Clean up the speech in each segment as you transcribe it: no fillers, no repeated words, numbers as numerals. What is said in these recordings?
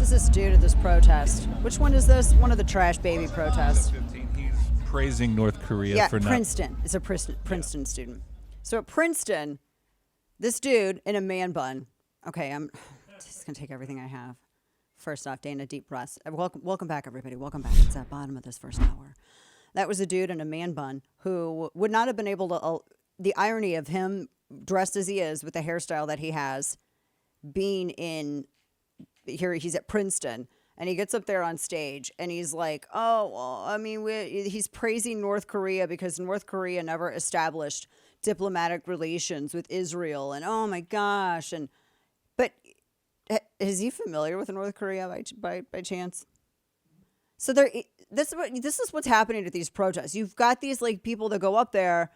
was this dude at this protest? Which one is this? One of the trash baby protests. 15, he's praising North Korea for Princeton. It's a Princeton student. So at Princeton, this dude in a man bun. Okay, I'm just going to take everything I have. First off, Dana, deep breaths. Welcome back, everybody. Welcome back. It's at the bottom of this first hour. That was a dude in a man bun who would not have been able to... the irony of him dressed as he is with the hairstyle that he has, being in... Here, he's at Princeton, and he gets up there on stage, and he's like, oh, well, I mean, he's praising North Korea because North Korea never established diplomatic relations with Israel, and oh my gosh, but is he familiar with North Korea by chance? So this is what's happening at these protests. You've got these like people that go up there,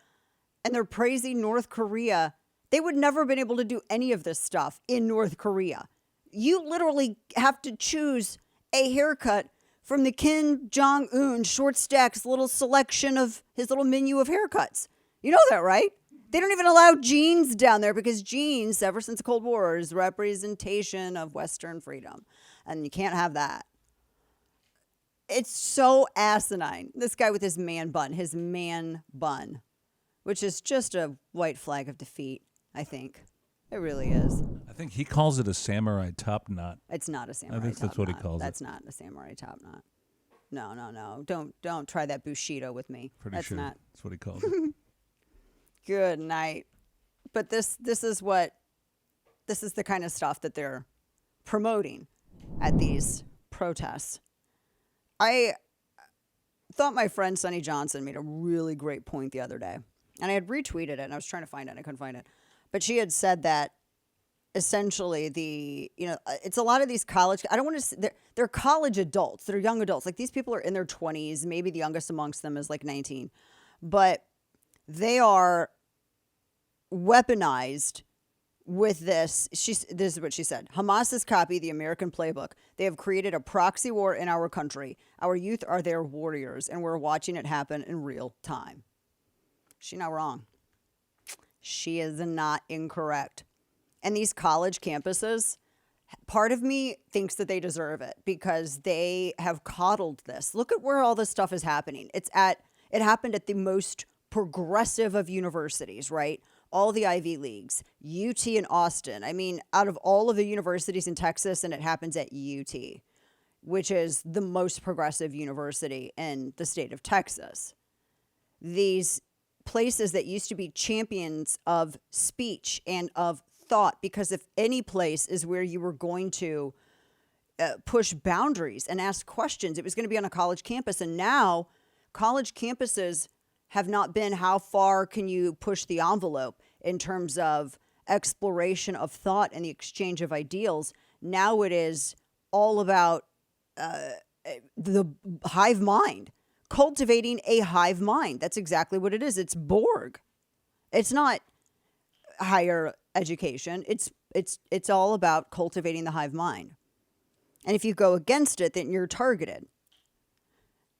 and they're praising North Korea. They would never have been able to do any of this stuff in North Korea. You literally have to choose a haircut from the Kim Jong-un short stacks little selection of his little menu of haircuts. You know that, right? They don't even allow jeans down there because jeans, ever since the Cold War, is representation of Western freedom. And you can't have that. It's so asinine. This guy with his man bun, which is just a white flag of defeat, I think. It really is. I think he calls it a samurai top knot. It's not a samurai top knot. I think that's what he calls it. That's not a samurai top knot. No. Don't try that Bushido with me. Pretty that's sure not. That's what he calls it. Good night. But this is the kind of stuff that they're promoting at these protests. I thought my friend Sonny Johnson made a really great point the other day. And I had retweeted it, and I was trying to find it, and I couldn't find it. But she had said that essentially it's a lot of these college, I don't want to say, they're college adults. They're young adults. Like these people are in their 20s. Maybe the youngest amongst them is like 19. But they are weaponized with this. This is what she said. Hamas has copied the American playbook. They have created a proxy war in our country. Our youth are their warriors, and we're watching it happen in real time. She's not wrong. She is not incorrect. And these college campuses, part of me thinks that they deserve it because they have coddled this. Look at where all this stuff is happening. It happened at the most progressive of universities, right? All the Ivy Leagues, UT in Austin. I mean, out of all of the universities in Texas, and it happens at UT, which is the most progressive university in the state of Texas. These places that used to be champions of speech and of thought, because if any place is where you were going to push boundaries and ask questions, it was going to be on a college campus. And now college campuses have not been how far can you push the envelope in terms of exploration of thought and the exchange of ideals. Now it is all about the hive mind. Cultivating a hive mind. That's exactly what it is. It's Borg. It's not higher education. It's all about cultivating the hive mind. And if you go against it, then you're targeted.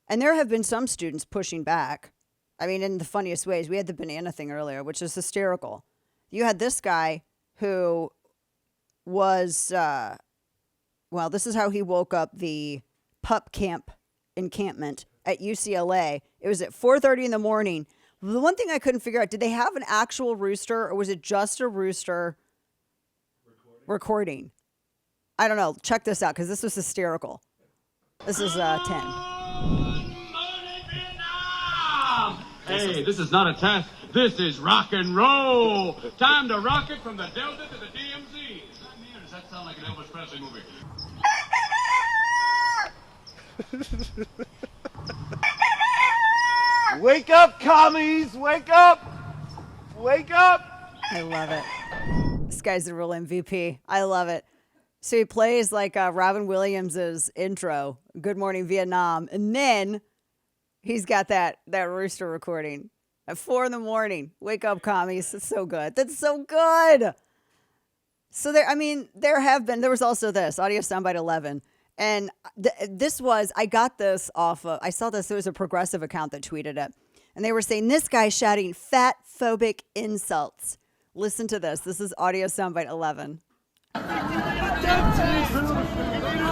And there have been some students pushing back. I mean, in the funniest ways. We had the banana thing earlier, which is hysterical. You had this guy who was, this is how he woke up the pup camp encampment at UCLA. It was at 4:30 in the morning. The one thing I couldn't figure out, did they have an actual rooster or was it just a rooster recording? I don't know. Check this out because this was hysterical. This is 10. Hey, this is not a test. This is rock and roll. Time to rock it from the Delta to the DMZ. Does that sound like an Elvis Presley movie? Wake up, commies! Wake up! Wake up! I love it. This guy's the real MVP. I love it. So he plays like Robin Williams' intro, Good Morning Vietnam, and then he's got that rooster recording at 4 a.m. Wake up, commies. It's so good. That's so good. So there was also this, Audio Soundbite 11. And I got this off of, I saw this, there was a progressive account that tweeted it. And they were saying, this guy shouting fat phobic insults. Listen to this. This is Audio Soundbite 11.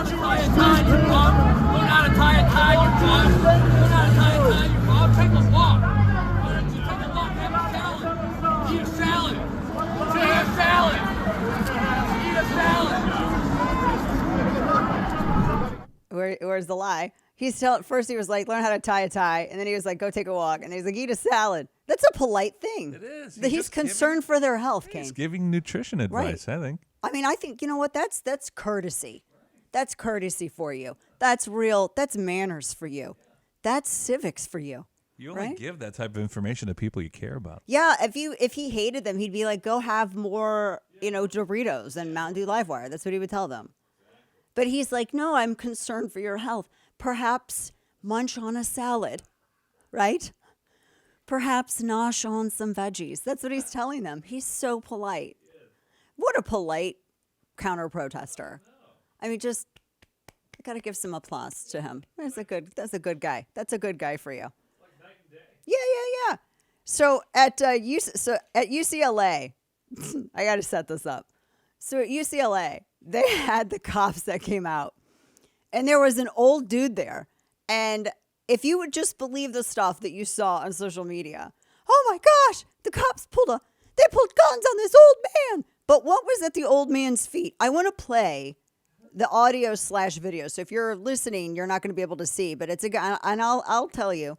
how to tie a tie, you bum. Learn how to tie a tie, you bum. Learn how to tie a tie, you bum. Take a walk. Why don't you take a walk? Have a salad. Eat a salad. Eat a salad. Eat a salad. Where's the lie? First he was like, learn how to tie a tie, and then he was like, go take a walk, and then he's like, eat a salad. That's a polite thing. It is. He's concerned for their health, Kane. He's giving nutrition advice, I think. I mean, I think, you know what? That's courtesy. That's courtesy for you. That's real. That's manners for you. That's civics for you. You only give that type of information to people you care about. Yeah, if he hated them, he'd be like, go have more, Doritos and Mountain Dew Livewire. That's what he would tell them. But he's like, no, I'm concerned for your health. Perhaps munch on a salad, right? Perhaps nosh on some veggies. That's what he's telling them. He's so polite. What a polite counter-protester. I mean, I got to give some applause to him. That's a good guy. That's a good guy for you. Yeah. So at UCLA, I got to set this up. So at UCLA, they had the cops that came out, and there was an old dude there. And if you would just believe the stuff that you saw on social media, oh my gosh, the cops pulled guns on this old man. But what was at the old man's feet? I want to play the audio/video. So if you're listening, you're not going to be able to see, but it's a guy, and I'll tell you.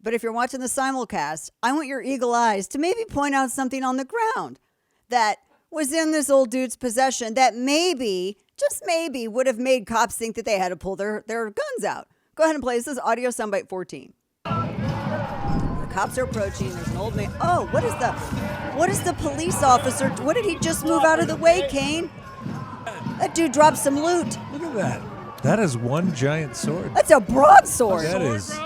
But if you're watching the simulcast, I want your eagle eyes to maybe point out something on the ground that was in this old dude's possession that maybe, just maybe, would have made cops think that they had to pull their guns out. Go ahead and play. This is audio soundbite 14. The cops are approaching. There's an old man. Oh, what is the police officer? What did he just move out of the way, Kane? That dude dropped some loot. Look at that. That is one giant sword. That's a broadsword. That is.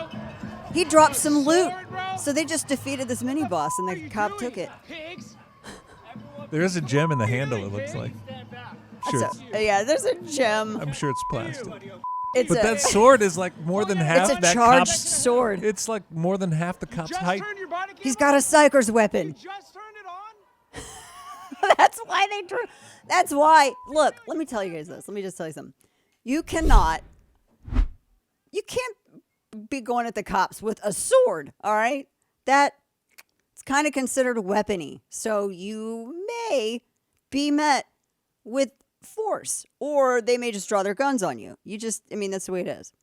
He dropped some loot. So they just defeated this mini boss, and the cop took it. There is a gem in the handle, it looks like. Sure. There's a gem. I'm sure it's plastic. But that sword is like more than half it's a that charged cop's sword. It's like more than half the cop's height. He's got a psyker's weapon. Just turned it on. That's why they drew. That's why. Look, let me tell you guys this. Let me just tell you something. You can't be going at the cops with a sword, all right? It's kind of considered weapony. So you may be met with force, or they may just draw their guns on you. That's the way it is.